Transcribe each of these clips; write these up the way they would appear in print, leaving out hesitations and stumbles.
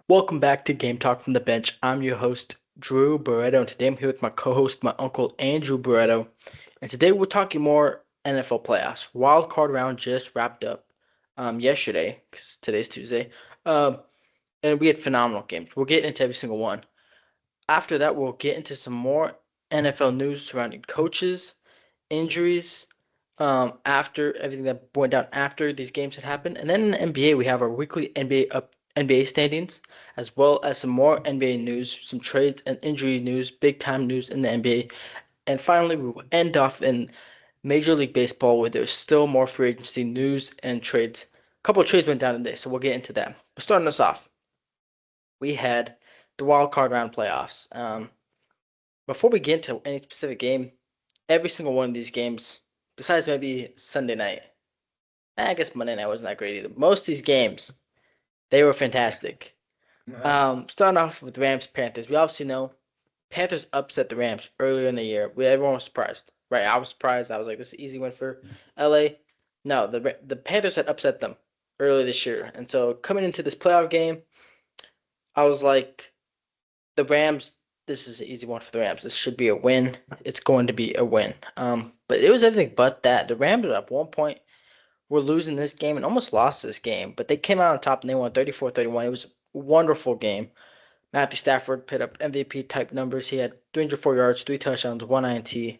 Welcome back to Game Talk from the Bench. I'm your host, Drew Barreto, and today I'm here with my co-host, my uncle Andrew Barreto. And today we're talking more NFL playoffs. Wild card round just wrapped up yesterday, because today's Tuesday. Um, and we had phenomenal games. We'll get into every single one. After that, we'll get into some more NFL news surrounding coaches, injuries, after everything that went down after these games had happened. And then in the NBA, we have our weekly NBA standings, as well as some more NBA news, some trades and injury news, big time news in the NBA. And finally, we will end off in Major League Baseball, where there's still more free agency news and trades. A couple of trades went down today, so we'll get into that. But starting us off, we had the wild card round playoffs. Before we get into any specific game, every single one of these games, besides maybe Sunday night, I guess Monday night wasn't that great either. Most of these games, they were fantastic. Uh, Starting off with Rams Panthers, we obviously know Panthers upset the Rams earlier in the year. Everyone was surprised, right? I was surprised. I was like, this is an easy win for LA. No, the Panthers had upset them earlier this year, and so coming into this playoff game, I was like, the Rams. This is an easy one for the Rams. This should be a win. It's going to be a win. But it was everything but that. The Rams at one point were losing this game and almost lost this game, but they came out on top and they won 34-31. It was a wonderful game. Matthew Stafford put up MVP type numbers. He had 304 yards, three touchdowns, one INT. Puka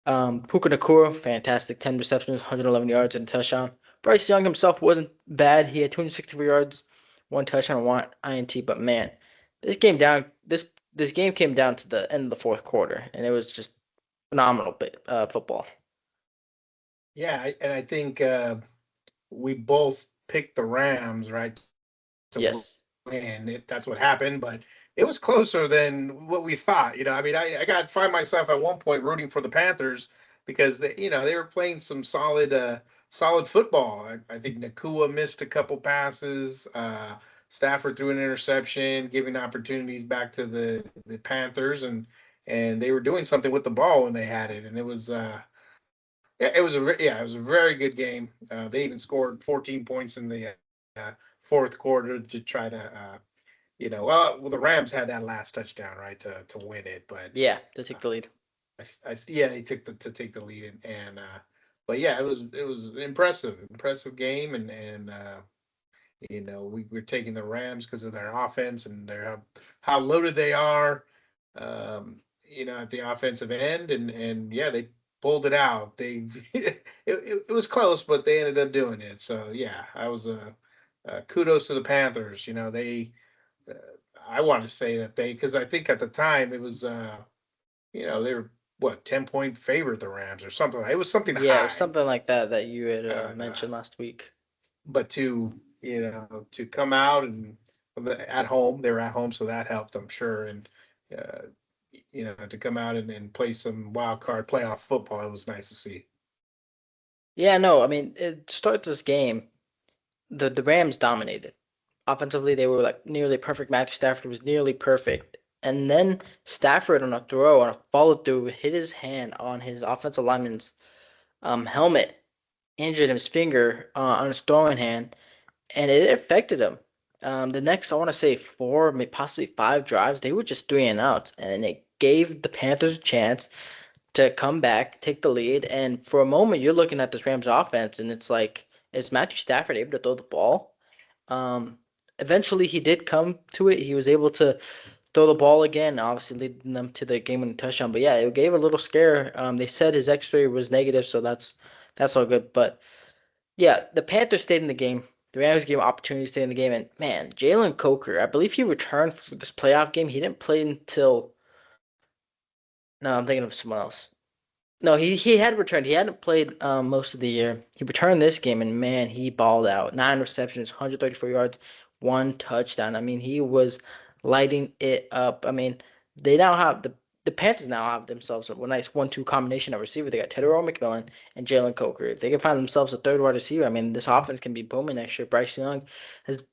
Nakua, fantastic, 10 receptions, 111 yards and a touchdown. Bryce Young himself wasn't bad. He had 264 yards, one touchdown, one INT. But man, this game came down to the end of the fourth quarter, and it was just phenomenal football. and I think we both picked the Rams, right, to Yes. win. That's what happened, but it was closer than what we thought. I mean, I got find myself at one point rooting for the Panthers because they were playing some solid football. I think Nakua missed a couple passes. Stafford threw an interception, giving opportunities back to the Panthers, and they were doing something with the ball when they had it, and it was. It was a very good game. They even scored 14 points in the fourth quarter to try to, well, the Rams had that last touchdown right to win it, but Yeah, to uh, take the lead. yeah, they took to take the lead and but yeah, it was an impressive game and we're taking the Rams because of their offense and their how loaded they are, at the offensive end, and yeah, they pulled it out. They it was close, but they ended up doing it. So yeah, I was kudos to the Panthers. Uh, I want to say that because I think at the time it was they were what 10-point favorite the Rams or something. It was something Yeah, it was high. something like that that you had Uh, mentioned last week. but to come out and at home, they were at home, so that helped, I'm sure. And uh, to come out and play some wild card playoff football, it was nice to see. Yeah, no, I mean, to start this game, the Rams dominated. Offensively, they were like nearly perfect. Matthew Stafford was nearly perfect. And then Stafford on a throw, on a follow through, hit his hand on his offensive lineman's helmet, injured his finger on his throwing hand, and it affected him. The next, I want to say four, maybe possibly five drives, they were just three and outs, and it gave the Panthers a chance to come back, take the lead, and for a moment, you're looking at this Rams offense, and it's like, is Matthew Stafford able to throw the ball? Um, Eventually, he did come to it. He was able to throw the ball again, obviously leading them to the game-winning touchdown. But yeah, it gave a little scare. They said his X-ray was negative, so that's all good. But yeah, the Panthers stayed in the game. The Rams gave him opportunity to stay in the game, and man, Jalen Coker, I believe he returned for this playoff game. He didn't play until no, I'm thinking of someone else. No, he had returned. He hadn't played most of the year. He returned this game, and man, he balled out. Nine receptions, 134 yards, one touchdown. I mean, he was lighting it up. I mean, they now have the Panthers now have themselves a nice 1-2 combination of receiver. They got Tedero McMillan and Jalen Coker. If they can find themselves a third wide receiver, I mean, this offense can be booming next year. Bryce Young has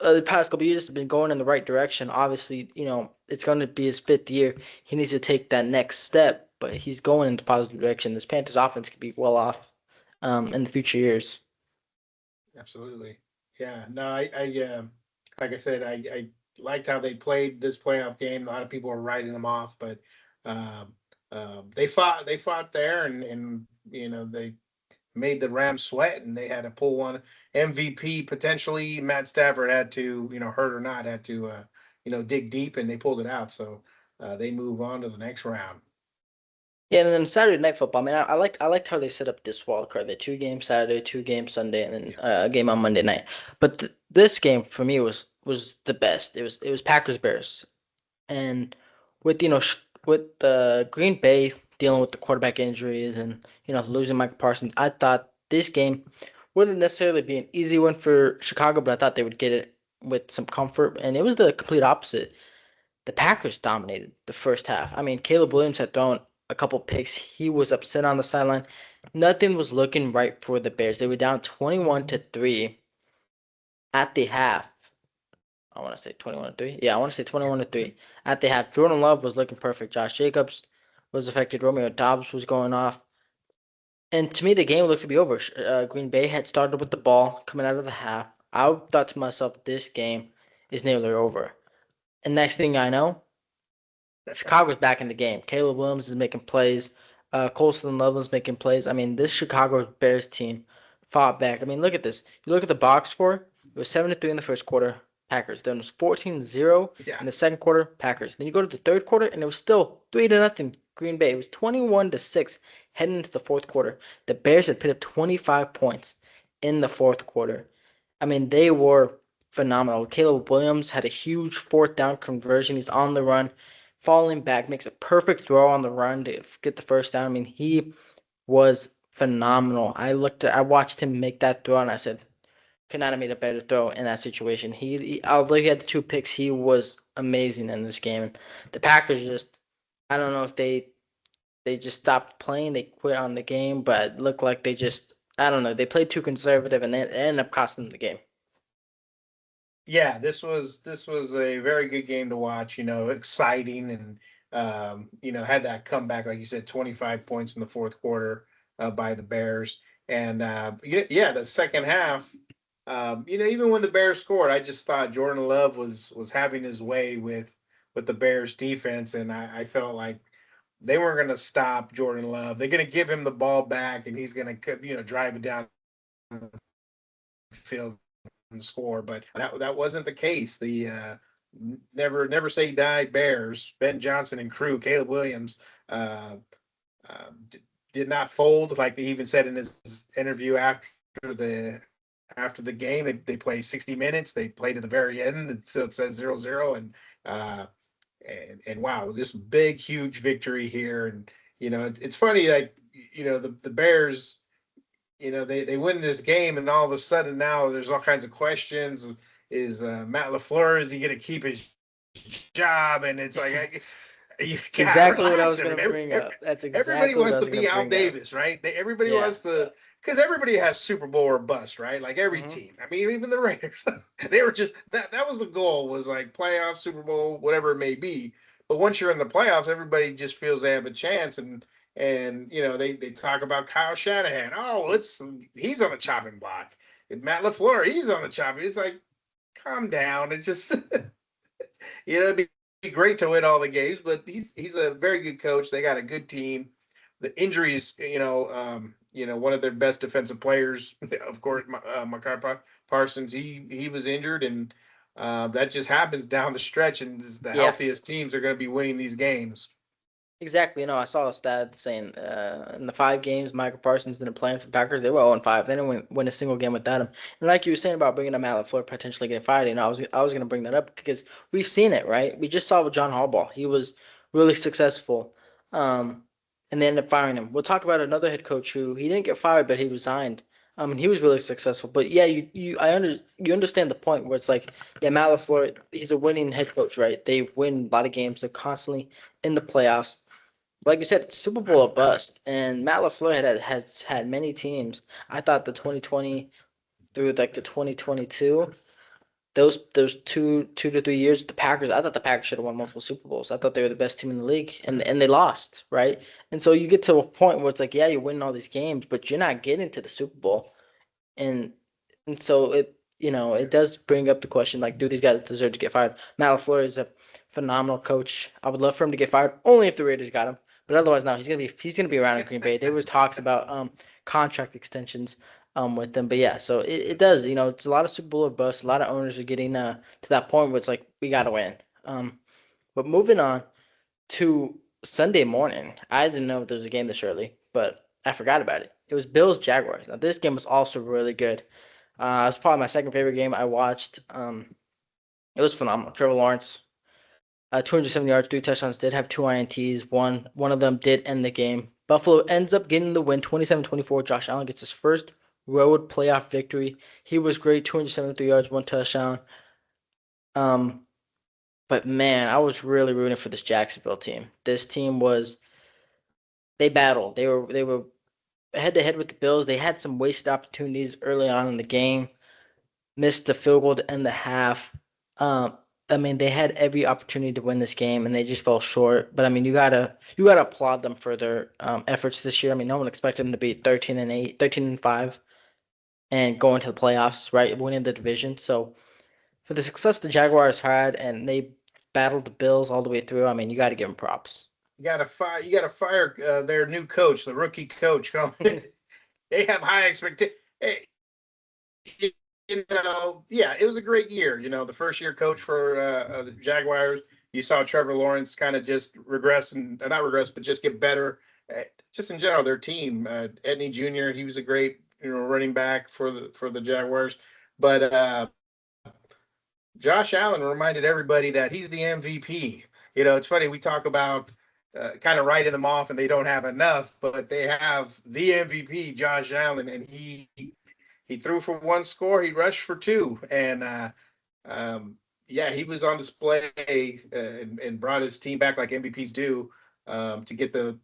the past couple years been going in the right direction. Obviously, it's going to be his fifth year. He needs to take that next step, but he's going in the positive direction. This Panthers offense could be well off in the future years. Absolutely. Yeah. No, like I said, I liked how they played this playoff game. A lot of people were writing them off, but um, they fought. They fought there, and they made the Rams sweat, and they had to pull one MVP potentially. Matt Stafford had to, hurt or not, had to dig deep, and they pulled it out. So they move on to the next round. Yeah, and then Saturday Night Football. I mean, I liked how they set up this wild card. The 2 games Saturday, 2 games Sunday, and then Yeah. a game on Monday night. But this game for me was the best. It was Packers Bears, and with with the Green Bay dealing with the quarterback injuries and losing Michael Parsons, I thought this game wouldn't necessarily be an easy one for Chicago, but I thought they would get it with some comfort, and it was the complete opposite. The Packers dominated the first half. I mean, Caleb Williams had thrown a couple picks. He was upset on the sideline. Nothing was looking right for the Bears. They were down 21-3 at the half. I want to say 21-3. Yeah, I want to say 21-3 at the half. Jordan Love was looking perfect. Josh Jacobs was affected. Romeo Dobbs was going off. And to me, the game looked to be over. Green Bay had started with the ball coming out of the half. I thought to myself, this game is nearly over. And next thing I know, Chicago's back in the game. Caleb Williams is making plays. Colston Loveland's making plays. I mean, this Chicago Bears team fought back. I mean, look at this. You look at the box score. It was 7-3 in the first quarter, Packers. Then it was 14-0 Yeah. in the second quarter, Packers. Then you go to the third quarter, and it was still 3-0 Green Bay. It was 21-6 heading into the fourth quarter. The Bears had put up 25 points in the fourth quarter. I mean, they were phenomenal. Caleb Williams had a huge fourth down conversion. He's on the run, falling back, makes a perfect throw on the run to get the first down. I mean, he was phenomenal. I watched him make that throw, and I said, could not have made a better throw in that situation. Although he had the 2 picks, he was amazing in this game. The Packers just, I don't know if they just stopped playing, they quit on the game, but it looked like they just, I don't know, they played too conservative, and it ended up costing them the game. Yeah, this was a very good game to watch. Exciting, and had that comeback, like you said, 25 points in the fourth quarter by the Bears, and yeah, the second half. Even when the Bears scored, I just thought Jordan Love was having his way with the Bears defense, and I felt like they weren't going to stop Jordan Love. They're going to give him the ball back, and he's going to drive it down the field and score. But that wasn't the case. The never say die Bears, Ben Johnson and crew, Caleb Williams, uh, did not fold. Like they even said in his interview the after the game, they played 60 minutes. They played to the very end, and so it says 0-0. Uh, and wow, this big, huge victory here. And it's funny, like the Bears, they win this game, and all of a sudden now there's all kinds of questions. Is Matt LaFleur, is he going to keep his job? And it's like, you gotta Exactly what I relax. was I going mean, to bring up. That's everybody exactly what I wants to was going be to Al bring up. Davis, right? Everybody Yeah. wants to, because everybody has Super Bowl or bust, right? Like every hmm team. I mean, even the Raiders, they were just that was the goal, was like playoff, Super Bowl, whatever it may be. But once you're in the playoffs, everybody just feels they have a chance, and they talk about Kyle Shanahan. Oh, he's on the chopping block. And Matt LaFleur, he's on the chopping. It's like, calm down. It's just it'd be great to win all the games, but he's a very good coach. They got a good team. The injuries, one of their best defensive players, of course, Makar Parsons, he was injured, and that just happens down the stretch. And the Yeah. healthiest teams are going to be winning these games. Exactly. I saw a stat saying in the 5 games Michael Parsons didn't play for the Packers, they were 0-5. They didn't win a single game without him. And like you were saying about bringing up Matt LaFleur potentially getting fired, I was going to bring that up because we've seen it, right? We just saw with John Harbaugh. He was really successful, um, and they ended up firing him. We'll talk about another head coach who he didn't get fired, but he resigned. And he was really successful. But yeah, you understand the point where it's like, yeah, Matt LaFleur, he's a winning head coach, right? They win a lot of games. They're constantly in the playoffs. Like you said, Super Bowl or bust, and Matt LaFleur has had many teams. I thought the 2020 through like the 2022, those 2 to 3 years, the Packers. I thought the Packers should have won multiple Super Bowls. I thought they were the best team in the league, and they lost, right? And so you get to a point where it's like, yeah, you're winning all these games, but you're not getting to the Super Bowl, and and so it. it does bring up the question, like, do these guys deserve to get fired? Matt LaFleur is a phenomenal coach. I would love for him to get fired only if the Raiders got him. But otherwise, no, he's gonna be around in Green Bay. There was talks about contract extensions with them. But yeah, so it does, it's a lot of Super Bowl or bust. A lot of owners are getting to that point where it's like we gotta win. But moving on to Sunday morning. I didn't know there was a game this early, but I forgot about it. It was Bills Jaguars. Now this game was also really good. It was probably my second favorite game I watched. It was phenomenal. Trevor Lawrence, 270 yards, 3 touchdowns. Did have 2 INTs. One of them did end the game. Buffalo ends up getting the win, 27-24. Josh Allen gets his first road playoff victory. He was great, 273 yards, 1 touchdown. Um, but man, I was really rooting for this Jacksonville team. This team was they battled. They were head to head with the Bills. They had some wasted opportunities early on in the game. Missed the field goal to end the half. Um, I mean, they had every opportunity to win this game, and they just fell short. But I mean, you gotta applaud them for their efforts this year. I mean, no one expected them to be 13-8, 13-5, and going to the playoffs, right, winning the division. So for the success the Jaguars had, and they battled the Bills all the way through. I mean, you got to give them props. You got to fire their new coach, the rookie coach. They have high expectations. Hey, yeah, it was a great year. The first year coach for the Jaguars. You saw Trevor Lawrence kind of just regress and not regress, but just get better. Just in general, their team. Edney Jr. He was a great running back for the Jaguars, but Josh Allen reminded everybody that he's the MVP. It's funny we talk about kind of writing them off and they don't have enough, but they have the MVP, Josh Allen, and he threw for one score, he rushed for two, and yeah, he was on display and brought his team back like MVPs do to get the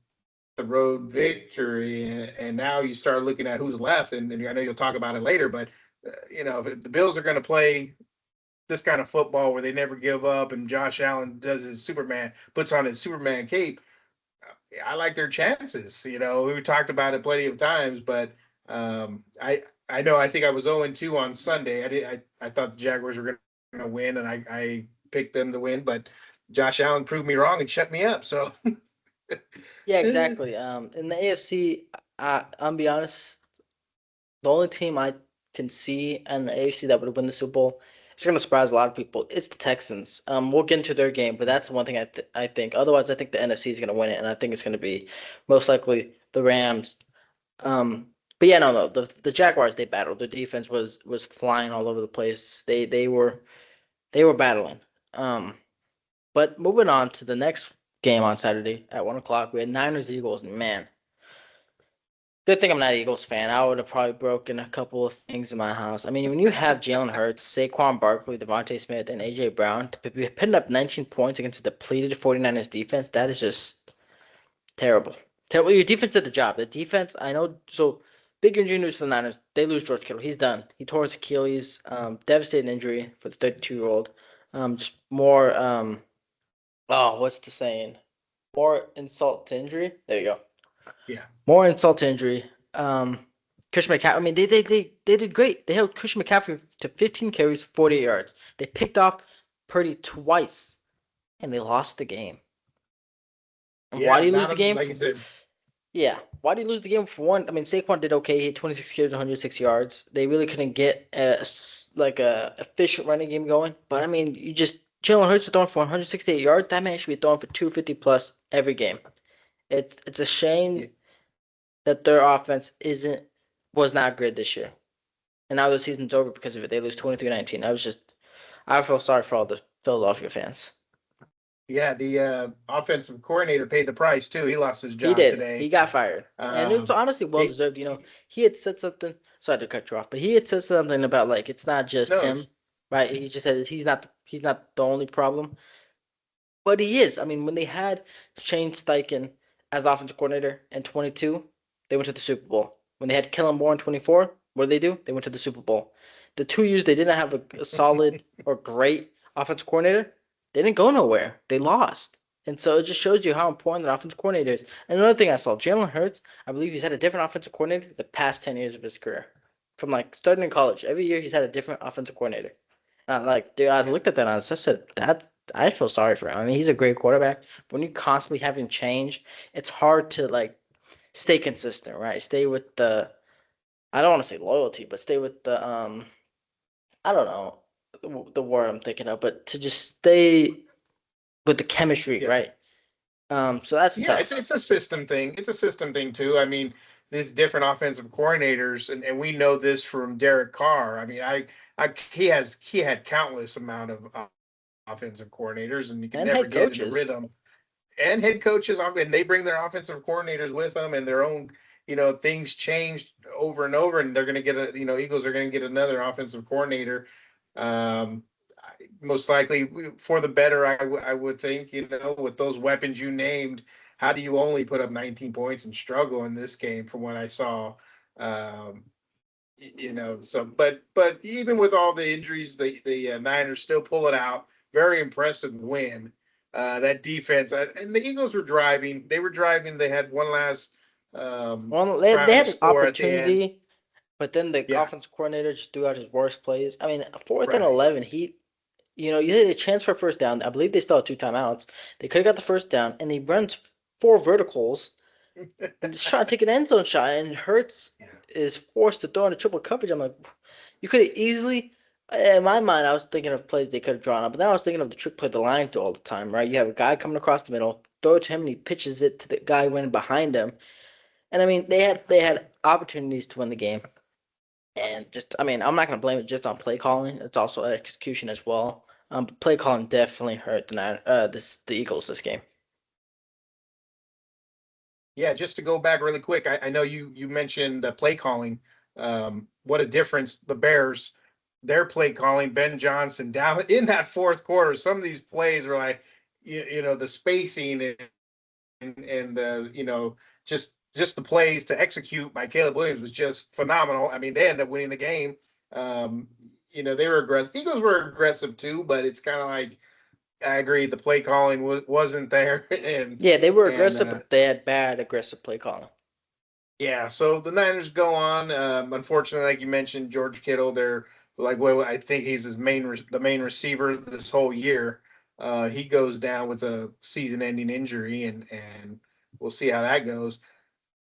road victory. And now you start looking at who's left, and I know you'll talk about it later, but if the Bills are going to play this kind of football where they never give up, and Josh Allen does his Superman, puts on his Superman cape. I like their chances. We talked about it plenty of times, but I know I think I was 0-2 on Sunday. I thought the Jaguars were going to win, and I picked them to win, but Josh Allen proved me wrong and shut me up. So Yeah, exactly. In the AFC, I'll be honest, the only team I can see in the AFC that would win the Super Bowl, it's going to surprise a lot of people. It's the Texans. We'll get into their game, but that's the one thing I think. Otherwise, I think the NFC is going to win it, and I think it's going to be most likely the Rams. Um, but yeah, no, the Jaguars they battled. Their defense was flying all over the place. They were battling. Um, but moving on to the next game on Saturday at 1 o'clock, we had Niners Eagles. Man, good thing I'm not an Eagles fan. I would have probably broken a couple of things in my house. I mean, when you have Jalen Hurts, Saquon Barkley, Devontae Smith, and AJ Brown to be putting up 19 points against a depleted 49ers defense, that is just terrible. Terrible. Your defense did the job. The defense, I know. So, big injury news for the Niners. They lose George Kittle. He's done. He tore his Achilles. Devastating injury for the 32-year-old. Just more. Oh, what's the saying? More insult to injury. There you go. yeah, More insult to injury. Christian McCaffrey. I mean, they did great. They held Christian McCaffrey to 15 carries, 48 yards. They picked off Purdy twice, and they lost the game. And why yeah, do you lose not the game? like you said. Yeah, why do you lose the game for one? I mean, Saquon did okay. He had 26 carries, 106 yards. They really couldn't get like a efficient running game going. But I mean, you just Jalen Hurts is throwing for 168 yards. That man should be throwing for 250 plus every game. It's a Yeah, shame that their offense isn't was not good this year. And now the season's over because of it. They lose 23-19. I feel sorry for all the Philadelphia fans. yeah, the offensive coordinator paid the price too. He lost his He job did. He today. got fired. And it was Um, honestly well he, deserved. He had said something. Sorry to cut you off, but he had said something about like it's not just no, him, right? He just said he's not the only problem. But he is. I mean, when they had Shane Steichen as offensive coordinator in 22, they went to the Super Bowl. When they had Kellen Moore in 24, what did they do? They went to the Super Bowl. The 2 years they didn't have a solid or great offensive coordinator, they didn't go nowhere. They lost. And so it just shows you how important the offensive coordinator is. And another thing I saw, Jalen Hurts, I believe he's had a different offensive coordinator the past 10 years of his career. from like starting in college. Every year he's had a different offensive coordinator. Like, dude, I Yeah, looked at that and I just said that I feel sorry for him. I mean, he's a great quarterback. When you constantly having change, it's hard to like stay consistent, right? Stay with the I don't want to say loyalty, but stay with the I don't know the word I'm thinking of, but to just stay with the chemistry, yeah, right? So that's yeah. tough. It's a system thing. It's a system thing too. I mean, there's different offensive coordinators, and we know this from Derek Carr. I mean, he had countless amount of offensive coordinators, and you can And never head get in the coaches. rhythm. And head coaches, I mean, they bring their offensive coordinators with them, and their own, things changed over and over, and they're going to get Eagles are going to get another offensive coordinator. Um, Most likely for the better, I would think, with those weapons you named. How do you only put up 19 points and struggle in this game from what I saw? Um, so but even with all the injuries, the Niners still pull it out. Very impressive win. That defense, and the Eagles were driving. They were driving. They had one last Well, they try to had an score at the end. opportunity, but then the Yeah, offensive coordinator just threw out his worst plays. I mean, fourth and right. 11, you had a chance for a first down. I believe they still had two timeouts. They could have got the first down, and he runs four verticals and just trying to take an end zone shot, and Hurts Yeah, is forced to throw into triple coverage. I'm like, you could have easily. In my mind, I was thinking of plays they could have drawn up, but then I was thinking of the trick play the line do all the time, right? You have a guy coming across the middle, throw it to him, and he pitches it to the guy running behind him. And I mean, they had opportunities to win the game, and just I mean, I'm not gonna blame it just on play calling. It's also execution as well. But play calling definitely hurt the Eagles this game. yeah. Just to go back really quick, I know you mentioned play calling. What a difference the Bears, their play calling, Ben Johnson down in that fourth quarter. Some of these plays were like, the spacing and just the plays to execute by Caleb Williams was just phenomenal. I mean, they ended up winning the game. Um, they were aggressive. Eagles were aggressive too, but it's kind of like I agree the play calling wasn't there, and Yeah, they were and aggressive, but they had bad aggressive play calling. yeah. So the Niners go on. Unfortunately, like you mentioned, George Kittle, they're like well, I think he's the main receiver this whole year. He goes down with a season-ending injury, and we'll see how that goes.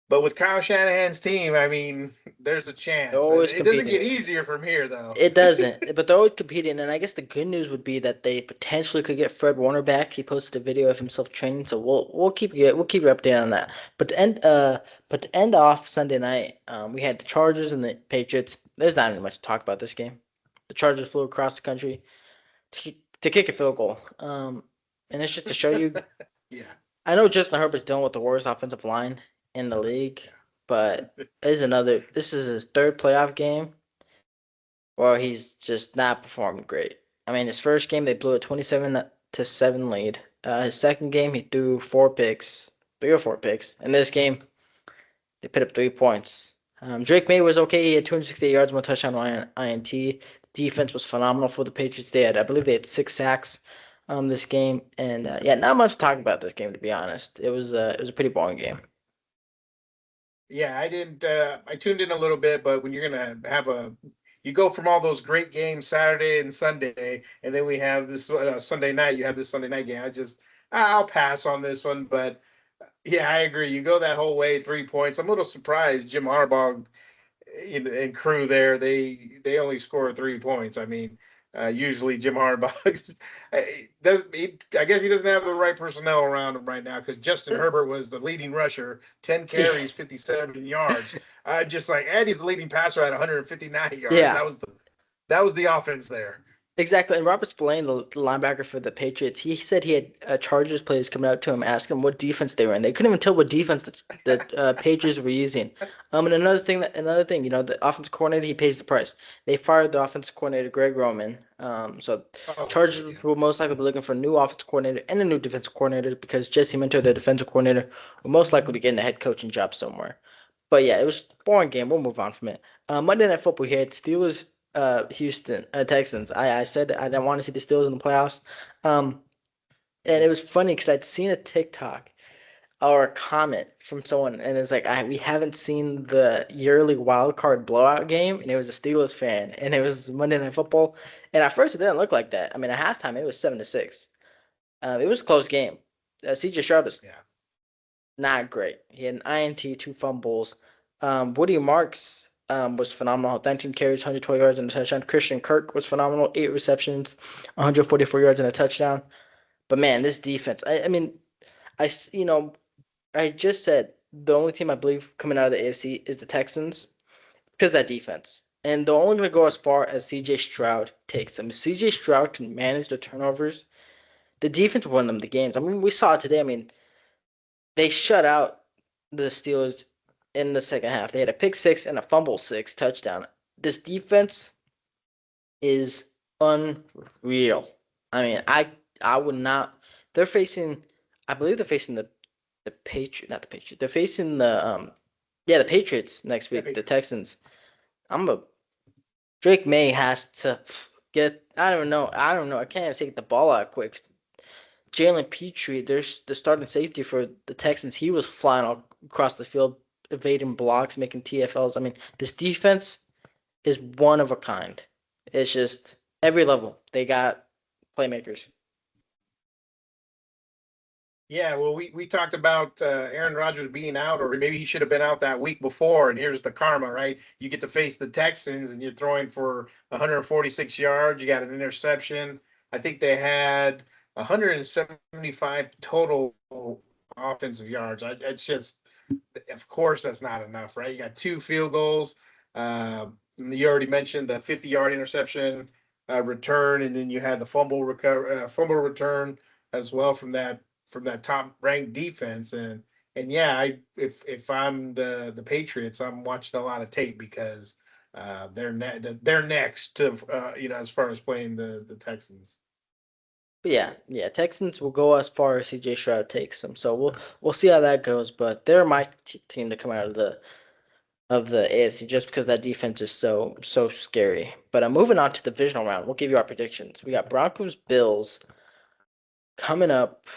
But with Kyle Shanahan's team, I mean, there's a They're chance. always It doesn't competing. get easier from here, though. It doesn't, but they're always competing. And I guess the good news would be that they potentially could get Fred Warner back. He posted a video of himself training, so we'll keep you updated on that. But to end off Sunday night, we had the Chargers and the Patriots. There's not even much to talk about this game. The Chargers flew across the country to kick a field goal. And it's just to show you. Yeah, I know Justin Herbert's dealing with the worst offensive line in the league, but yeah, this is his third playoff game where he's just not performing great. I mean, his first game they blew a 27-7 lead. His second game he threw 4 picks, 3 or 4 picks. In this game, they put up 3 points. Drake May was okay. He had 268 yards, one touchdown, one INT. Defense was phenomenal for the Patriots. I believe, they had 6 sacks this game, and yeah, not much to talk about this game to be honest. It was a pretty boring game. yeah. I didn't. I tuned in a little bit, but when you're gonna have you go from all those great games Saturday and Sunday, and then we have this Sunday night. You have this Sunday night game. I'll pass on this one, but yeah, I agree. You go that whole way, 3 points. I'm a little surprised Jim Harbaugh and crew there, they only score 3 points. I mean, usually Jim Harbaugh does. I guess he doesn't have the right personnel around him right now because Justin Herbert was the leading rusher, 10 carries, 57 yards. Just like and he's the leading passer at 159 yards. Yeah, That was the offense there. exactly. And Robert Spillane, the linebacker for the Patriots, he said he had Chargers players coming out to him asking him what defense they were in. They couldn't even tell what defense the Patriots were using. And another thing, the offensive coordinator he pays the price. They fired the offensive coordinator Greg Roman. So Oh Chargers yeah, will most likely be looking for a new offensive coordinator and a new defensive coordinator because Jesse Minter, their defensive coordinator, will most likely be getting a head coaching job somewhere. But yeah, it was a boring game. We'll move on from it. Monday Night Football here. It's Steelers, Houston Texans. I said I didn't want to see the Steelers in the playoffs. Um, and it was funny because I'd seen a TikTok. or a comment from someone, and it's like we haven't seen the yearly wild card blowout game, and it was a Steelers fan, and it was Monday Night Football, and at first it didn't look like that. I mean, at halftime it was 7-6. It was a close game. C.J. Stroud was Yeah. not great. He had an INT, two fumbles. Woody Marks was phenomenal. 19 carries, 120 yards and a touchdown. Christian Kirk was phenomenal. 8 receptions, 144 yards and a touchdown. But man, this defense. I mean, you know, I just said the only team I believe coming out of the AFC is the Texans because of that defense. And they're only going to go as far as CJ Stroud takes them. If CJ Stroud can manage the turnovers, the defense won them the games. I mean, we saw it today. I mean, they shut out the Steelers in the second half. They had a pick six and a fumble six touchdown. This defense is unreal. I mean, I would not. They're facing, I believe they're facing the Patriot, not the Patriot. They're facing the Patriots next Yeah. week. The Texans. I'm a Drake May has to get. I don't know. I don't know. I can't even say get the ball out quick. Jalen Petrie, there's the starting safety for the Texans. He was flying all across the field, evading blocks, making TFLs. I mean, this defense is one of a kind. It's just every level they got playmakers. Yeah, well, we talked about Aaron Rodgers being out, or maybe he should have been out that week before. And here's the karma, right? You get to face the Texans, and you're throwing for 146 yards. You got an interception. I think they had 175 total offensive yards. It's just, of course, that's not enough, right? You got two field goals. You already mentioned the 50-yard interception return, and then you had the fumble return as well from that top ranked defense. And yeah, if I'm the Patriots, I'm watching a lot of tape because they're next to as far as playing the Texans. But yeah, Texans will go as far as CJ Stroud takes them. So we'll see how that goes. But they're my team to come out of the AFC just because that defense is so scary. But I'm moving on to the divisional round. We'll give you our predictions. We got Broncos Bills coming up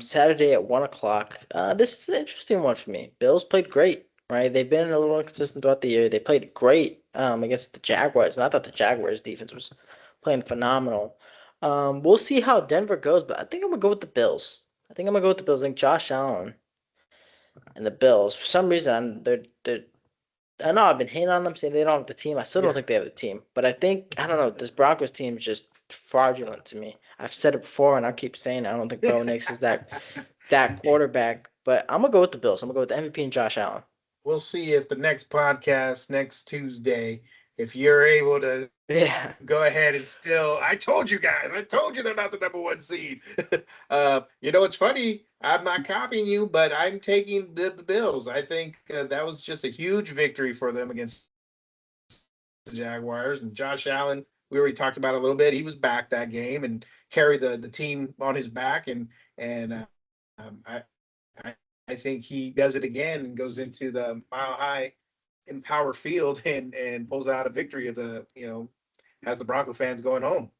Saturday at 1 o'clock. This is an interesting one for me. Bills played great, right? They've been a little inconsistent throughout the year. They played great against the Jaguars. And I thought the Jaguars defense was playing phenomenal. We'll see how Denver goes, but I think I'm gonna go with the Bills. I think I'm gonna go with the Bills. I think Josh Allen and the Bills. For some reason, they're I know I've been hating on them, saying they don't have the team. I still don't Yeah. think they have the team. But I think, I don't know, this Broncos team is just fraudulent to me. I've said it before, and I keep saying it. I don't think Bo Nix is that quarterback. But I'm going to go with the Bills. I'm going to go with the MVP and Josh Allen. We'll see if the next podcast next Tuesday, if you're able to Yeah. go ahead and still. I told you guys. I told you they're not the number one seed. It's funny. I'm not copying you, but I'm taking the Bills. I think that was just a huge victory for them against the Jaguars. And Josh Allen, we already talked about it a little bit. He was back that game and carried the team on his back. And I, I I think he does it again and goes into the Mile High Empower Field and pulls out a victory of has the Bronco fans going home.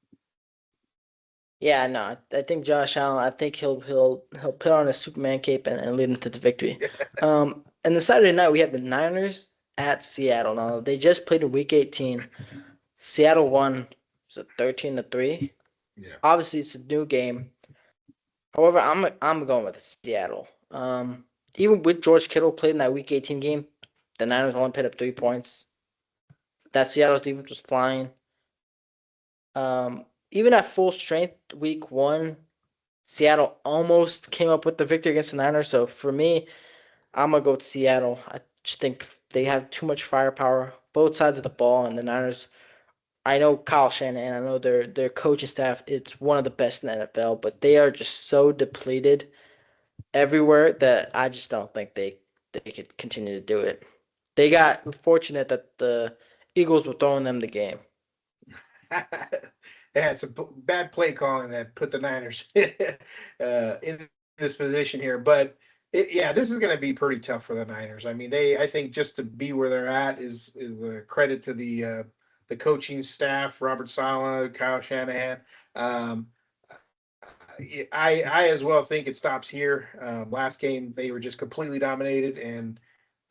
Yeah, no, I think Josh Allen, I think he'll put on a Superman cape and lead them to the victory. And the Saturday night, we have the Niners at Seattle. Now, they just played in Week 18. Seattle won, was it 13-3? Yeah. Obviously, it's a new game. However, I'm going with Seattle. Even with George Kittle played in that Week 18 game, the Niners only put up 3 points. That Seattle's defense was flying. Even at full strength, Week 1, Seattle almost came up with the victory against the Niners. So for me, I'm gonna go with Seattle. I just think they have too much firepower, both sides of the ball, and the Niners. I know Kyle Shanahan. I know their coaching staff. It's one of the best in the NFL, but they are just so depleted everywhere that I just don't think they could continue to do it. They got fortunate that the Eagles were throwing them the game. Yeah, it's a bad play calling that put the Niners in this position here. But yeah, this is going to be pretty tough for the Niners. I mean, I think just to be where they're at is a credit to the coaching staff, Robert Sala, Kyle Shanahan. Um, I as well think it stops here. Last game they were just completely dominated, and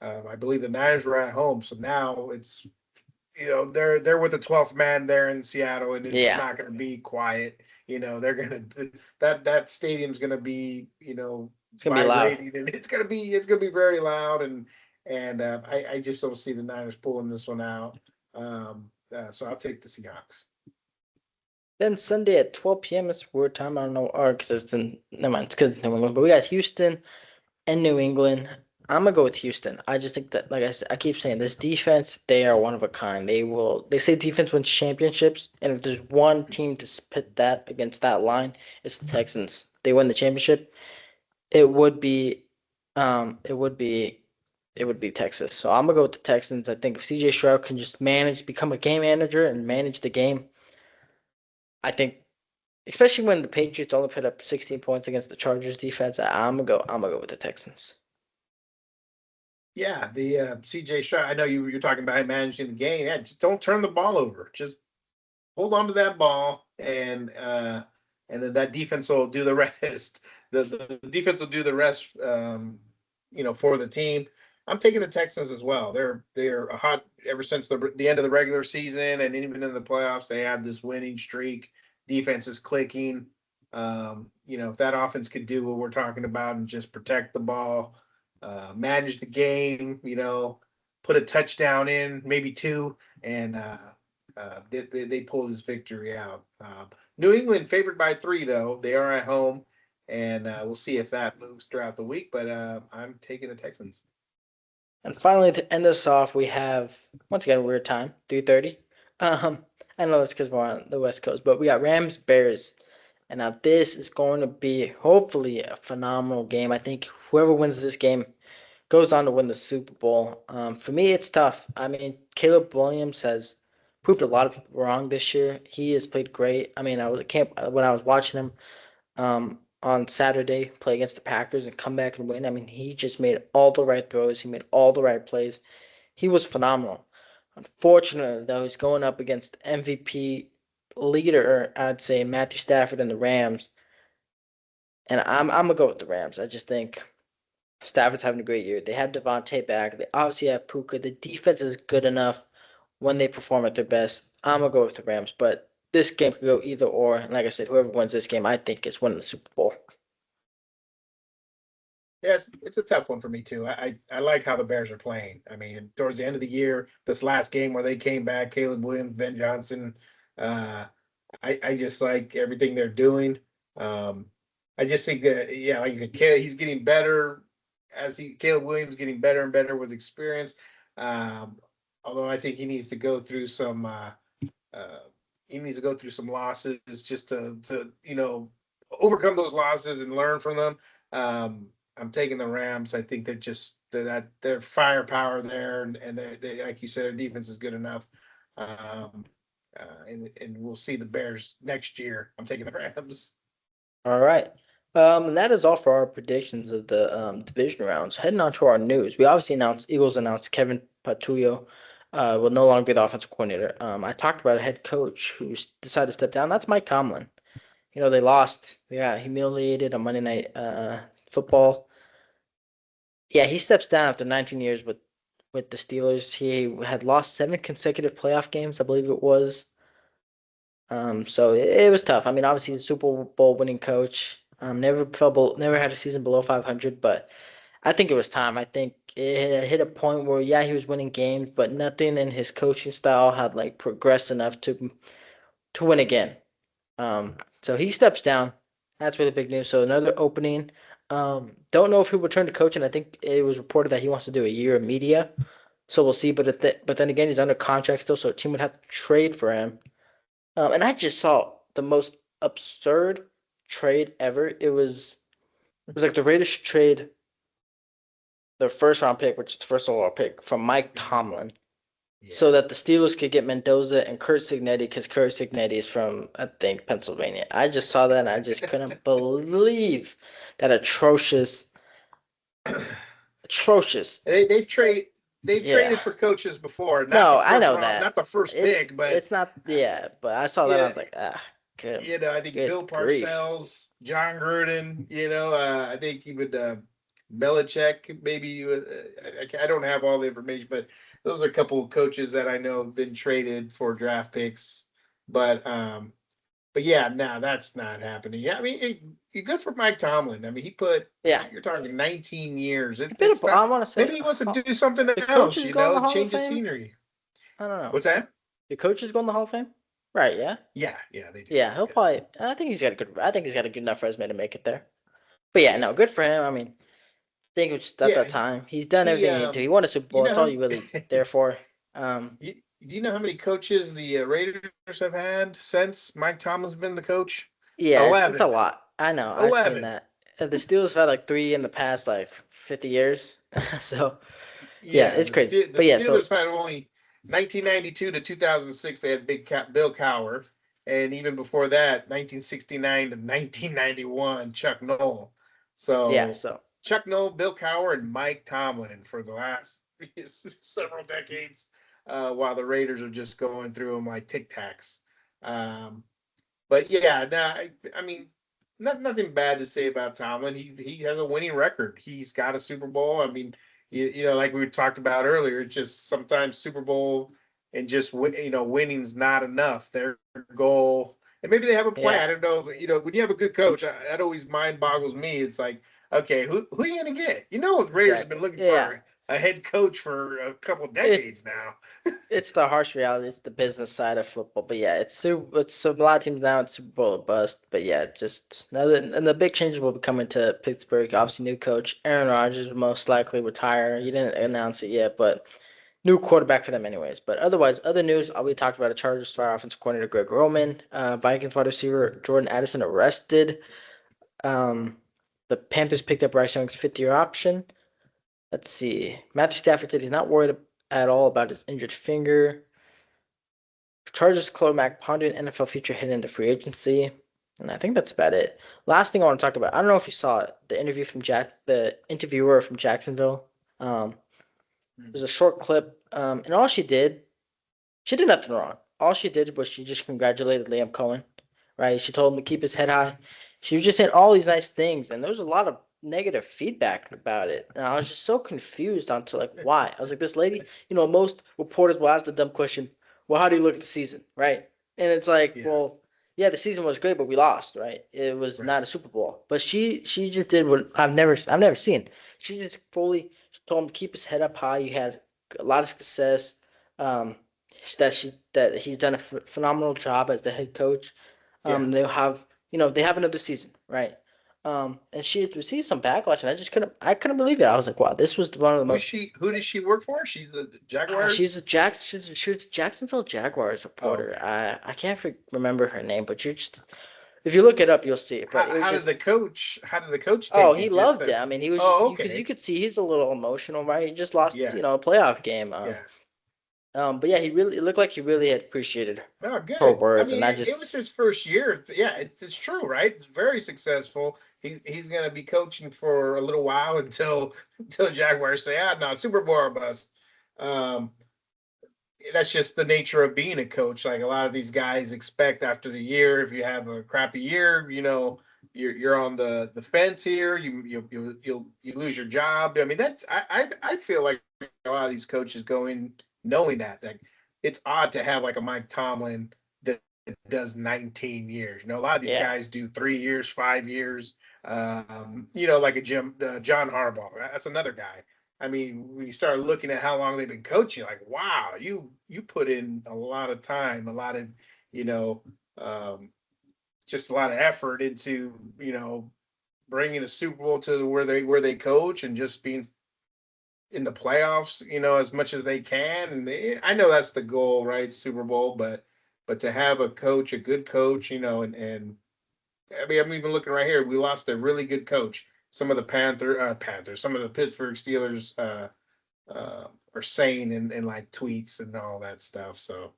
I believe the Niners were at home. So now it's they're with the 12th man there in Seattle, and it's Yeah, not going to be quiet. They're gonna that stadium's going to be it's gonna be loud. vibrating, and it's gonna be very loud, and I just don't see the Niners pulling this one out. So I'll take the Seahawks. Then Sunday at 12 p.m. It's weird time. I don't know, or because it's in never mind, because it's New England. But we got Houston and New England. I'm gonna go with Houston. I just think that, like I said, I keep saying this defense, they are one of a kind. They will. They say defense wins championships, and if there's one team to pit that against that line, it's the Texans. They win the championship. It would be, it would be, it would be Texas. So I'm gonna go with the Texans. I think if CJ Stroud can just become a game manager and manage the game, I think, especially when the Patriots only put up 16 points against the Chargers defense, I'm gonna go with the Texans. Yeah, the CJ Stroud. I know you're talking about him managing the game. Yeah, just don't turn the ball over. Just hold on to that ball, and then that defense will do the rest. The defense will do the rest. For the team. I'm taking the Texans as well. They're a hot ever since the end of the regular season, and even in the playoffs, they have this winning streak. Defense is clicking. If that offense could do what we're talking about and just protect the ball, manage the game, put a touchdown in, maybe two, and they pull this victory out. New England favored by 3, though. They are at home, and we'll see if that moves throughout the week. But I'm taking the Texans. And finally, to end us off, we have once again weird time, 3:30. Um, I know that's because we're on the West Coast, but we got Rams Bears, and now this is going to be hopefully a phenomenal game. I think whoever wins this game goes on to win the Super Bowl. For me, it's tough. I mean, Caleb Williams has proved a lot of people wrong this year. He has played great. I mean, I was at camp when I was watching him on Saturday play against the Packers and come back and win. I mean, he just made all the right throws. He made all the right plays. He was phenomenal. Unfortunately, though, he's going up against MVP leader, I'd say Matthew Stafford and the Rams, and I'm gonna go with the Rams. I just think Stafford's having a great year. They have Devontae back. They obviously have Puka. The defense is good enough when they perform at their best. I'm gonna go with the Rams, but this game could go either or. And like I said, whoever wins this game, I think is winning the Super Bowl. Yeah, it's a tough one for me too. I like how the Bears are playing. I mean, towards the end of the year, this last game where they came back, Caleb Williams, Ben Johnson, uh, I just like everything they're doing. Um, I just think that yeah, like you said, he's getting better Caleb Williams getting better and better with experience. Um, Although I think uh, he needs to go through some losses just to overcome those losses and learn from them. Um, I'm taking the Rams. I think that their firepower there, and they like you said, their defense is good enough. Um, and we'll see the Bears next year. I'm taking the Rams. All right. And that is all for our predictions of the division rounds. Heading on to our news, we obviously announced Eagles announced Kevin Patullo will no longer be the offensive coordinator. I talked about a head coach who decided to step down. That's Mike Tomlin. They lost. They got humiliated on Monday Night Football. Yeah, he steps down after 19 years with the Steelers. He had lost 7 consecutive playoff games, I believe it was. So it was tough. I mean, obviously the Super Bowl winning coach. Never had a season below 500, but I think it was time. I think it had hit a point where yeah, he was winning games, but nothing in his coaching style had like progressed enough to win again. So he steps down. That's really big news. So another opening. Don't know if he'll return to coaching. I think it was reported that he wants to do a year of media. So we'll see. But then again, he's under contract still, so a team would have to trade for him. And I just saw the most absurd trade ever. It was like the Raiders should trade their first round pick, which is the first overall pick, from Mike Tomlin, so Yeah. that the Steelers could get Mendoza and Kurt Signetti, because Kurt Signetti is from, I think, Pennsylvania. I just saw that and I just couldn't believe that atrocious. They've Yeah. traded for coaches before, not the No, I first know round, that. not the first It's pick, but it's not, yeah, but I saw that and I yeah, was like, ah. Good, I think good Bill grief. Parcells, John Gruden. I think even Belichick. Maybe I don't have all the information, but those are a couple of coaches that I know have been traded for draft picks. But um, but yeah, no, that's not happening. Yeah, I mean, you're good for Mike Tomlin. I mean, he put Yeah, you're talking 19 years. a bit It's of. time. I want to say, Maybe he wants to do something the coach else. is going to the Hall of Change the Fame. scenery. I don't know. What's that? The coach is going to the Hall of Fame, right? Yeah, Yeah, yeah, they do. yeah. He'll Yes. probably. I think he's got a good. I think he's got a good enough resume to make it there. But yeah, no, good for him. I mean, I think it was just at Yeah, that time he's done he everything he needed to. He won a Super you Bowl. know That's all how you really there for. Um, do you know how many coaches the Raiders have had since Mike Tomlin's been the coach? yeah, it's a 11. lot. I know. I've seen 11. that. The Steelers have had like three in the past like 50 years. So yeah, Yeah, it's crazy. The But yeah, so Steelers had only 1992 to 2006 they had Bill Cowher, and even before that 1969 to 1991 Chuck Noll. yeah, So so Chuck Noll, Bill Cowher, and Mike Tomlin for the last several decades, while the Raiders are just going through them like Tic Tacs. Um, but yeah, nah, I mean, nothing bad to say about Tomlin. He has a winning record. He's got a Super Bowl. I mean, like we talked about earlier, it's just sometimes Super Bowl and just winning's not enough. Their goal, and maybe they have a plan. yeah, I don't know. But, when you have a good coach, that always mind boggles me. It's like, okay, who are you gonna get? The Raiders have been exactly. looking Yeah. for a head coach for a couple It decades now. it's the harsh reality. It's the business side of football. But yeah, it's a lot of teams now. It's Super Bowl or bust. But yeah, just another and the big changes will be coming to Pittsburgh. Obviously, new coach Aaron Rodgers will most likely retire. He didn't announce it yet, but new quarterback for them anyways. But otherwise, other news. We talked about the Chargers fire offensive coordinator Greg Roman. Vikings wide receiver Jordan Addison arrested. Um, the Panthers picked up Bryce Young's fifth-year option. Let's see. Matthew Stafford said he's not worried at all about his injured finger. Chargers quarterback pondering NFL future heading into free agency. And I think that's about it. Last thing I want to talk about. I don't know if you saw it, the interview from the interviewer from Jacksonville. Um, there's a short clip, and all she did nothing wrong. All she did was she just congratulated Liam Cohen, right? She told him to keep his head high. She was just saying all these nice things, and there was a lot of negative feedback about it. And I was just so confused onto like why. I was like, this lady, most reporters will ask the dumb question, well, how do you look at the season, right? And it's like, Yeah, well, yeah, the season was great, but we lost, right? It was right. not a Super Bowl. But she just did what I've never seen. She just fully told him to keep his head up high. You had a lot of success. Um, that he's done a phenomenal job as the head coach. Yeah. They have another season, right? And she had received some backlash, and I couldn't believe it. I was like, wow, this was one of the Who's most. she? Who does she work for? She's the Jaguars. She's a Jacksonville Jaguars Oh, reporter. okay. I can't remember her name, but if you look it up, you'll see it. But it was How did just. the coach? How did the coach Oh, take he it? Just loved it. that. I mean, he was just Oh, you okay. could see he's a little emotional, right? He just lost, Yeah, a playoff game. yeah. But yeah, it looked like he really had appreciated Oh, her good. I words, mean, and I it just. was his first year. Yeah, it's true, right? It's very successful. He's going to be coaching for a little while until Jaguars say, no, Super Bowl or bust. Um, that's just the nature of being a coach. Like a lot of these guys expect after the year, if you have a crappy year, you're on the fence here. You lose your job. I mean, I feel like a lot of these coaches go in knowing that it's odd to have like a Mike Tomlin that does 19 years. A lot of these Yeah. guys do 3 years, 5 years. Like a John Harbaugh. That's another guy. I mean, when you start looking at how long they've been coaching, like, wow, you put in a lot of time, a lot of, you know, um, just a lot of effort into, bringing a Super Bowl to where they coach and just being in the playoffs, as much as they can. And I know that's the goal, right? Super Bowl, but to have a coach, a good coach, and I mean, I'm even looking right here. We lost a really good coach. Some of the Panthers, some of the Pittsburgh Steelers are saying in like tweets and all that stuff. So,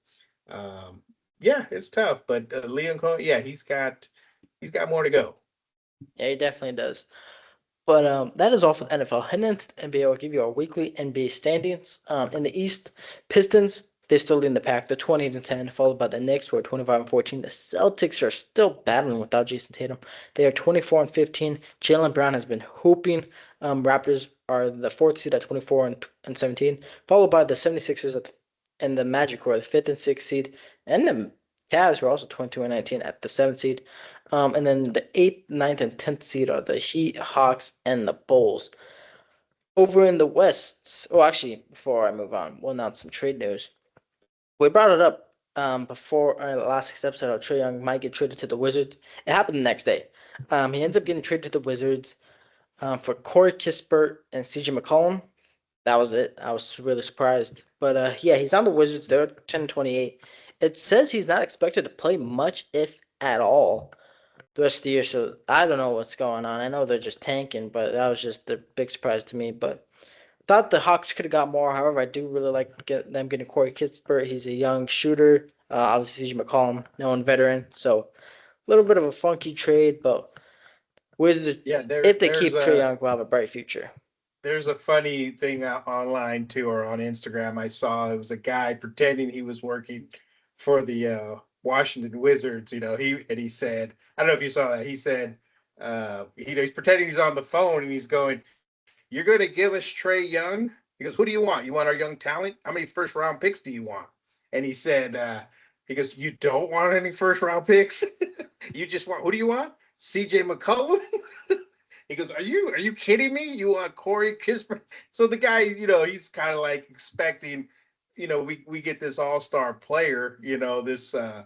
um, yeah, it's tough. But Leon Cohen, yeah, he's got more to go. Yeah, he definitely does. But that is all for the NFL. Heading into the NBA, I'll give you our weekly NBA standings. In the East, Pistons They still lead in the pack. They're 20-10, followed by the Knicks, who are 25-14. The Celtics are still battling without Jason Tatum. They are 24-15. Jaylen Brown has been hooping. Raptors are the fourth seed at 24 and 17, followed by the 76ers and the Magic, who are the fifth and sixth seed, and the Cavs, who are also 22 and 19 at the seventh seed. And then the eighth, ninth, and 10th seed are the Heat, Hawks, and the Bulls. Over in the West, oh, actually, before I move on, we'll announce some trade news. We brought it up before our last episode. How Trae Young might get traded to the Wizards. It happened the next day. He ends up getting traded to the Wizards for Corey Kispert and CJ McCollum. That was it. I was really surprised. But yeah, he's on the Wizards. They're 10-28. It says he's not expected to play much, if at all, the rest of the year. So I don't know what's going on. I know they're just tanking, but that was just a big surprise to me. But thought the Hawks could have got more. However, I do really like them getting Corey Kispert. He's a young shooter. Obviously, CJ McCollum, known veteran. So a little bit of a funky trade, but Yeah, Wizards, there if they keep Trae Young, will have a bright future. there's a funny thing out online too, or on Instagram. I saw it was a guy pretending he was working for the Washington Wizards. He said, I don't know if you saw that. He said, he's pretending he's on the phone and he's going, "You're going to give us Trae Young?" He goes, "Who do you want? You want our young talent? How many first round picks do you want?" And he said, he goes, "You don't want any first round picks. You just want, who do you want? CJ McCollum?" He goes, "Are you kidding me? You want Corey Kispert?" So the guy, he's kind of like expecting, we get this all-star player, uh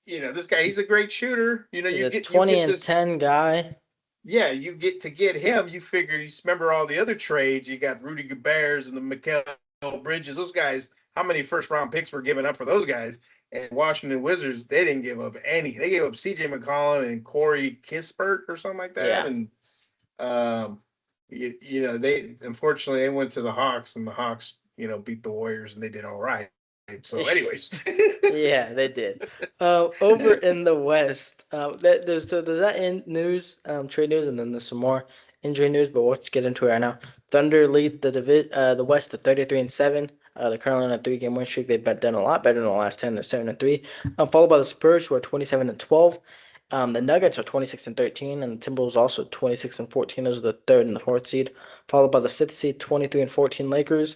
this guy, he's a great shooter. He's a You 20 get and this, 10 guy. yeah, you get to get him. You figure, you remember all the other trades. You got Rudy Gobert's and the Mikal Bridges. Those guys, how many first round picks were given up for those guys? And Washington Wizards, they didn't give up any. They gave up CJ McCollum and Corey Kispert or something like that. Yeah. And um, they, unfortunately, they went to the Hawks, and the Hawks, beat the Warriors, and they did all right. So, anyways, Yeah, they did. Over in the West, there's that in news, trade news, and then there's some more injury news, but we'll get into it right now. Thunder lead the West to 33-7. They're currently on a 3-game win streak. They've done a lot better in the last 10. They're 7-3. Followed by the Spurs, who are 27-12. The Nuggets are 26-13, and the Timberwolves also 26-14. Those are the third and the fourth seed. Followed by the fifth seed, 23-14 Lakers.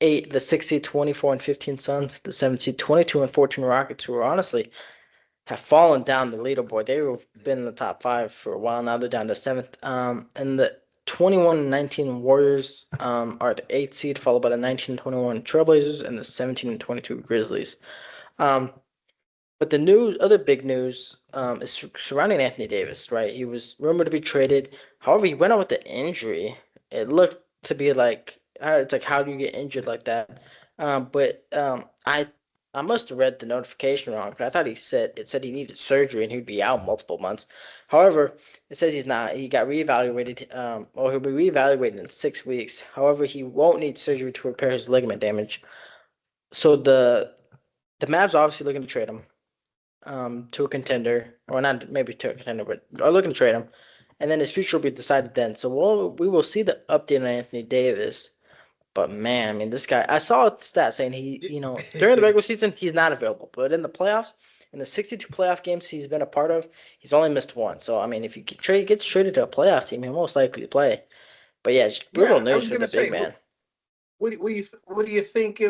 The 6 seed 24-15 Suns, the 7 seed 22-14 Rockets, who are honestly have fallen down the leaderboard. They've been in the top five for a while now. They're down to seventh. And the 21-19 Warriors are the 8th seed, followed by the 19-21 Trailblazers and the 17-22 Grizzlies. Um, but other big news, is surrounding Anthony Davis, right? He was rumored to be traded. However, he went out with an injury. It looked to be like, it's like, how do you get injured like that? But I must have read the notification wrong, because I thought it said he needed surgery and he'd be out multiple months. However, it says he's not. He got reevaluated, or he'll be reevaluated in 6 weeks. However, he won't need surgery to repair his ligament damage. So the Mavs are obviously looking to trade him to a contender, or not maybe to a contender, but are looking to trade him, and then his future will be decided then. So we will see the update on Anthony Davis. But man, I mean, this guy, I saw a stat saying during the regular season he's not available, but in the playoffs, in the 62 playoff games he's been a part of, he's only missed one. So I mean, if he gets traded to a playoff team, he'll most likely play. But yeah, it's brutal yeah, I news was for gonna the big say, man. what do you think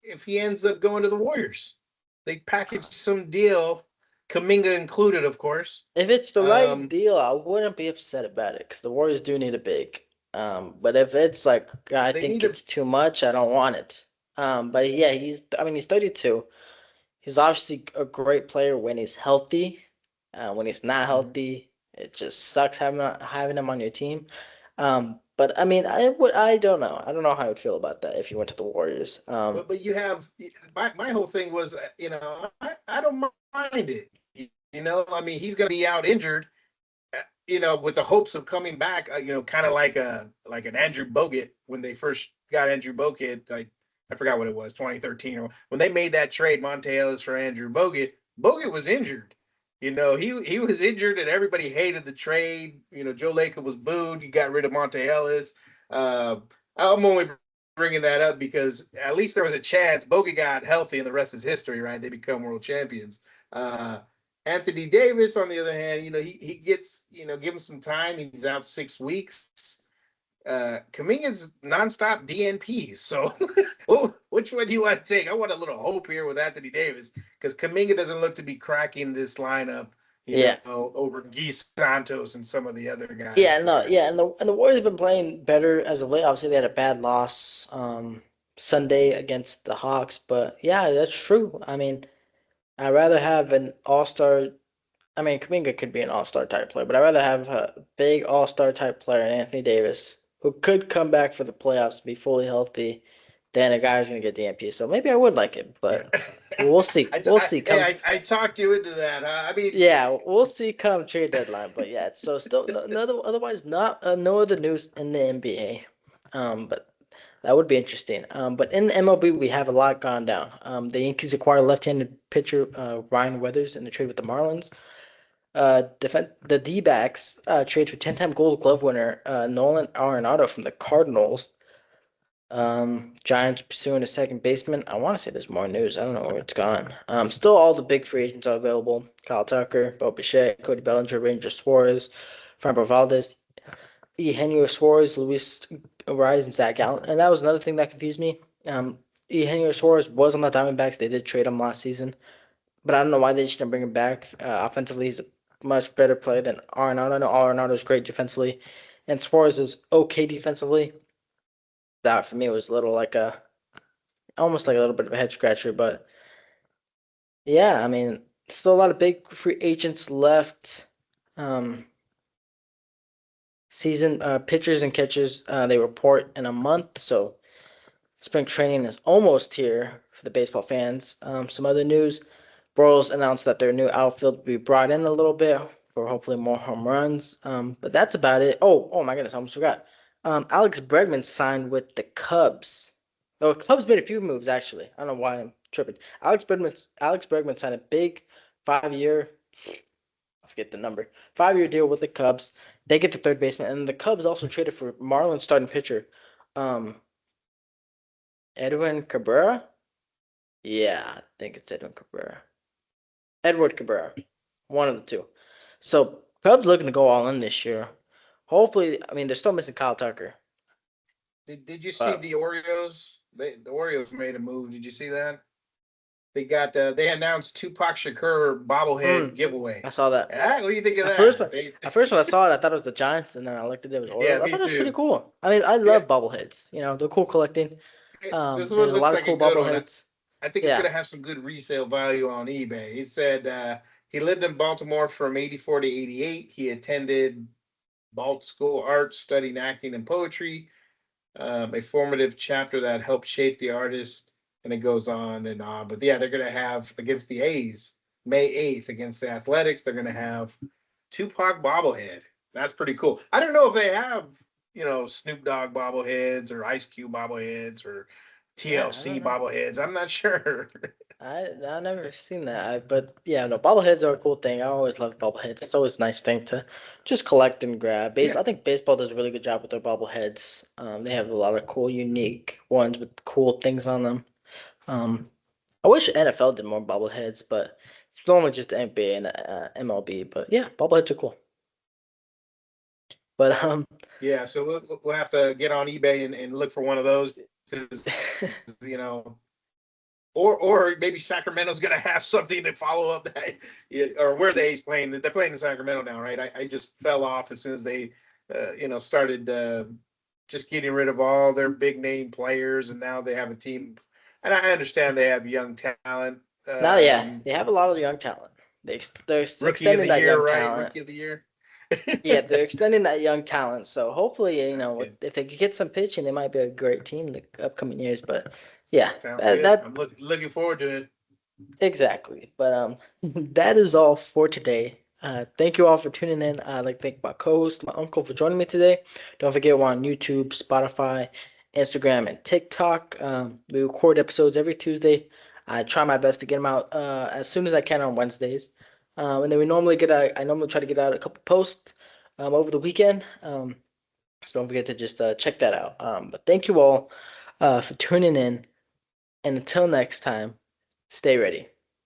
if he ends up going to the Warriors? They packaged some deal, Kaminga included, of course. If it's the right Um, deal, I wouldn't be upset about it because the Warriors do need a big. But if it's like I they think need a it's too much, I don't want it. But yeah, he's 32. He's obviously a great player when he's healthy. When he's not Mhm. healthy, it just sucks having him on your team. But I mean, I don't know. I don't know how I would feel about that if you went to the Warriors. but you have, my whole thing was, I don't mind it. I mean, he's going to be out injured, with the hopes of coming back. Kind of like an Andrew Bogut when they first got Andrew Bogut. Like, I forgot what it was, 2013, or when they made that trade, Monte Ellis for Andrew Bogut. Bogut was injured. He was injured, and everybody hated the trade. Joe Lacob was booed. You got rid of Monte Ellis. I'm only bringing that up because at least there was a chance. Bogey got healthy, and the rest is history, right? They become world champions. Uh, Anthony Davis, on the other hand, he gets give him some time. He's out 6 weeks. Kaminga's nonstop DNPs. So, which one do you want to take? I want a little hope here with Anthony Davis because Kaminga doesn't look to be cracking this lineup, Yeah. over Guy Santos and some of the other Yeah, guys no, there. yeah, and the Warriors have been playing better as of late. Obviously, they had a bad loss Sunday against the Hawks, but yeah, that's true. I mean, I'd rather have an all-star. I mean, Kuminga could be an all-star type player, but I'd rather have a big all-star type player, Anthony Davis, who could come back for the playoffs to be fully healthy, than a guy who's going to get DNP. So maybe I would like it, Yeah. but we'll see. We'll see. Hey, Come, I talked you into that. Huh? I mean, yeah, we'll see come trade deadline. But yeah, so still otherwise not no other news in the NBA. But that would be interesting. But in the MLB, we have a lot gone down. The Yankees acquired left-handed pitcher Ryan Weathers in the trade with the Marlins. The D-backs trade for 10-time Gold Glove winner Nolan Arenado from the Cardinals. Giants pursuing a second baseman. I want to say there's more news. I don't know where it's gone. Still all the big free agents are available. Kyle Tucker, Bo Bichette, Cody Bellinger, Ranger Suarez, Framber Valdez, Eugenio Suarez, Luis Ariz, and Zach Gallen. And that was another thing that confused me. Eugenio Suarez was on the Diamondbacks. They did trade him last season, but I don't know why they just didn't bring him back. Offensively, he's a much better player than Arenado. I know Arenado is great defensively, and Suarez is okay defensively. That for me was a little like a almost like a little bit of a head scratcher, but yeah, I mean, still a lot of big free agents left. Um, season pitchers and catchers they report in a month, so spring training is almost here for the baseball fans. Some other news: Royals announced that their new outfield will be brought in a little bit for hopefully more home runs. But that's about it. Oh my goodness, I almost forgot. Alex Bregman signed with the Cubs. Oh, Cubs made a few moves actually. I don't know why I'm tripping. Alex Bregman signed a big 5 year. I forget the number. 5 year deal with the Cubs. They get the third baseman, and the Cubs also traded for Marlins starting pitcher, um, Edwin Cabrera. Yeah, I think it's Edwin Cabrera. Edward Cabrera. One of the two. So Cubs looking to go all in this year. Hopefully, I mean they're still missing Kyle Tucker, did you see but the Orioles? The Orioles made a move. Did you see that? They announced Tupac Shakur bobblehead mm, giveaway. I saw that. What do you think of At first, that? when at first when I saw it, I thought it was the Giants, and then I looked at it, it was Yeah, Orioles. I me thought it was pretty too. cool. I mean, I Yeah, love bobbleheads. They're cool collecting. this one There's a looks lot of like a cool good one. bobbleheads. I think it's Yeah, gonna have some good resale value on eBay. It said he lived in Baltimore from '84 to '88. He attended Balt School of Arts, studying acting and poetry. A formative chapter that helped shape the artist, and it goes on and on. But yeah, they're gonna have against the A's May 8th against the Athletics. They're gonna have Tupac bobblehead. That's pretty cool. I don't know if they have Snoop Dogg bobbleheads or Ice Cube bobbleheads or yeah. I TLC don't know. bobbleheads. I'm not sure. I never seen that. But yeah, no, bobbleheads are a cool thing. I always love bobbleheads. It's always a nice thing to just collect and grab. Yeah, I think baseball does a really good job with their bobbleheads. They have a lot of cool, unique ones with cool things on them. Um, I wish NFL did more bobbleheads, but it's normally just the NBA and MLB. But yeah, bobbleheads are cool. But yeah. So we'll have to get on eBay and look for one of those because you know or maybe Sacramento's going to have something to follow up that, or where the A's playing. They're playing in Sacramento now, right? I just fell off as soon as they, started just getting rid of all their big name players, and now they have a team. And I understand they have young talent. now, yeah, they have a lot of young talent. They're Rookie of extending the that year, young right? talent. Rookie of the year. Yeah, they're extending that young talent. So hopefully, That's good. if they could get some pitching, they might be a great team in the upcoming years. But yeah, Sounds that good. that I'm looking forward to it. exactly. But that is all for today. Thank you all for tuning in. I'd like to thank my co-host, my uncle, for joining me today. Don't forget we're on YouTube, Spotify, Instagram, and TikTok. We record episodes every Tuesday. I try my best to get them out as soon as I can on Wednesdays. And then I normally try to get out a couple posts over the weekend. So don't forget to just check that out. But thank you all. for tuning in. And until next time, stay ready.